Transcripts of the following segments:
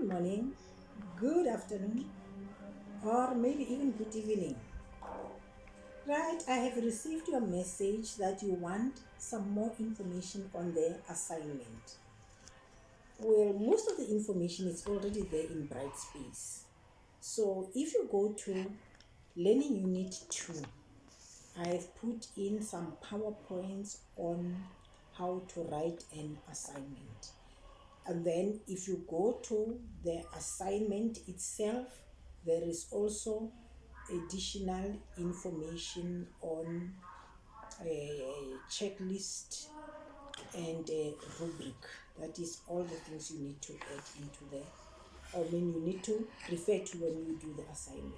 morning, good afternoon, or maybe even good evening. Right, I have received your message that you want some more information on the assignment. Well, most of the information is already there in Brightspace. So if you go to Learning Unit 2, I've put in some PowerPoints on how to write an assignment. And then if you go to the assignment itself, there is also additional information on a checklist and a rubric. That is all the things you need to add into there, or when you need to refer to when you do the assignment.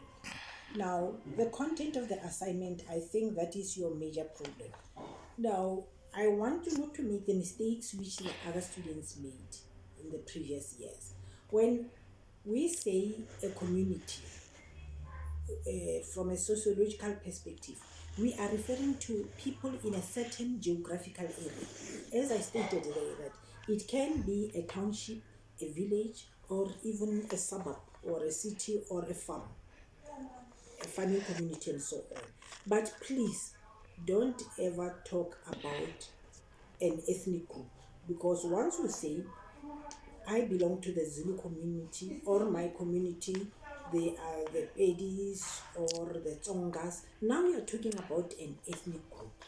Now, the content of the assignment, I think that is your major problem. Now, I want you not to make the mistakes which the other students made in the previous years. When we say a community, from a sociological perspective, we are referring to people in a certain geographical area. As I stated there, that it can be a township, a village, or even a suburb, or a city, or a farm, a farming community, and so on. But please don't ever talk about an ethnic group, because once you say I belong to the Zulu community, or my community, they are the Pedis or the Tsongas. Now we are talking about an ethnic group,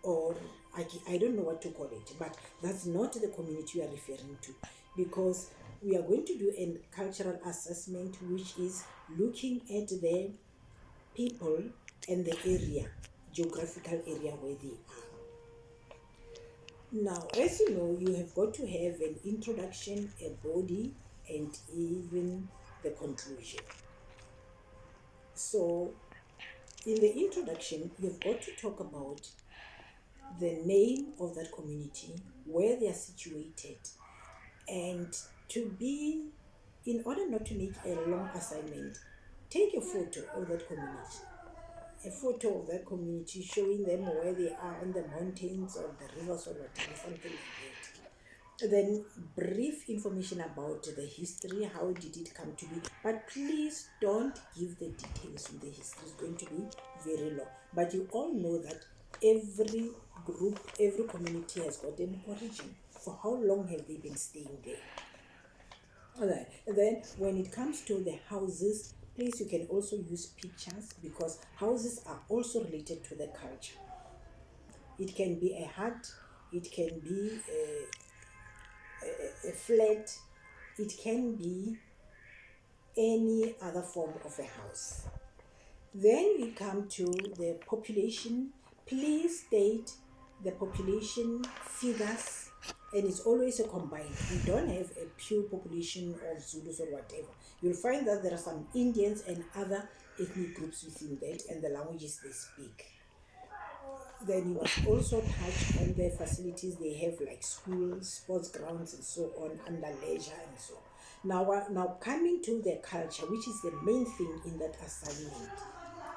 or I don't know what to call it, but that's not the community we are referring to, because we are going to do a cultural assessment, which is looking at the people and the area, geographical area where they are. Now, as you know, you have got to have an introduction, a body, and even the conclusion. So, in the introduction, you've got to talk about the name of that community, where they are situated, and to be, in order not to make a long assignment, take a photo of that community. A photo of that community showing them where they are on the mountains or the rivers or whatever, something like that. Then brief information about the history, how did it come to be, but please don't give the details in the history. It's going to be very long, but you all know that every group, every community has got an origin. For how long have they been staying there? All right. Then when it comes to the houses, please, you can also use pictures, because houses are also related to the culture. It can be a hut, it can be a flat, it can be any other form of a house. Then we come to the population. Please state the population figures, and it's always a combined. We don't have a pure population of Zulus or whatever. You'll find that there are some Indians and other ethnic groups within that, and the languages they speak. Then you must also touch on the facilities they have, like schools, sports grounds, and so on, under leisure and so on. Now coming to the culture, which is the main thing in that assignment,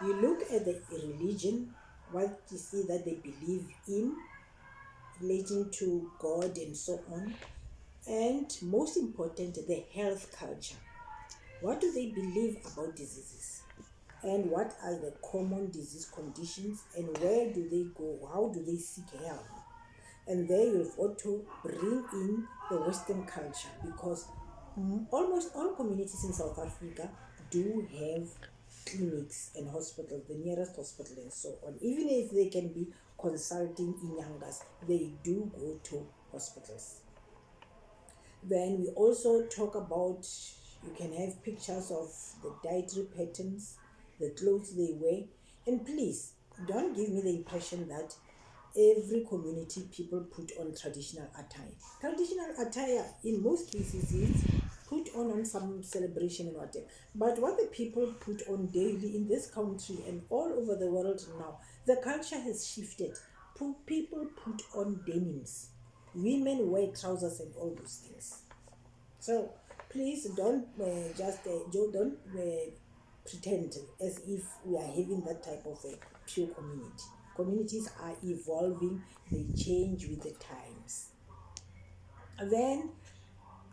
you look at the religion, what you see that they believe in, relating to God and so on, and most important, the health culture. What do they believe about diseases? And what are the common disease conditions, and where do they go? How do they seek help? And there you've got to bring in the Western culture, because almost all communities in South Africa do have clinics and hospitals, the nearest hospital and so on. Even if they can be consulting Inyangas, they do go to hospitals. Then we also talk about, you can have pictures of the dietary patterns, the clothes they wear. And please, don't give me the impression that every community people put on traditional attire. Traditional attire, in most cases, is put on some celebration and whatever. But what the people put on daily in this country and all over the world now, the culture has shifted. People put on denims. Women wear trousers and all those things. So please don't don't pretend as if we are having that type of a pure community. Communities are evolving, they change with the times. Then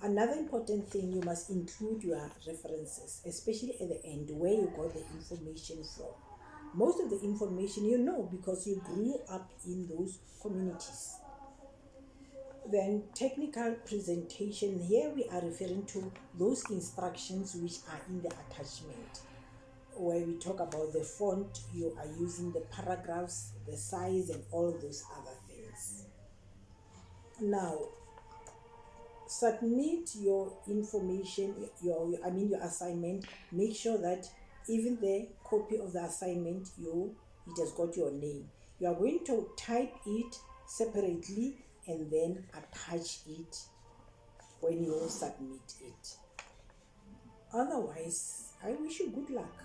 Another important thing, you must include your references, especially at the end where you got the information from. Most of the information you know because you grew up in those communities. Then technical presentation, here we are referring to those instructions which are in the attachment, where we talk about the font you are using, the paragraphs, the size, and all those other things. Now, submit your information, your assignment. Make sure that even the copy of the assignment, it has got your name. You are going to type it separately and then attach it when you submit it. Otherwise, I wish you good luck.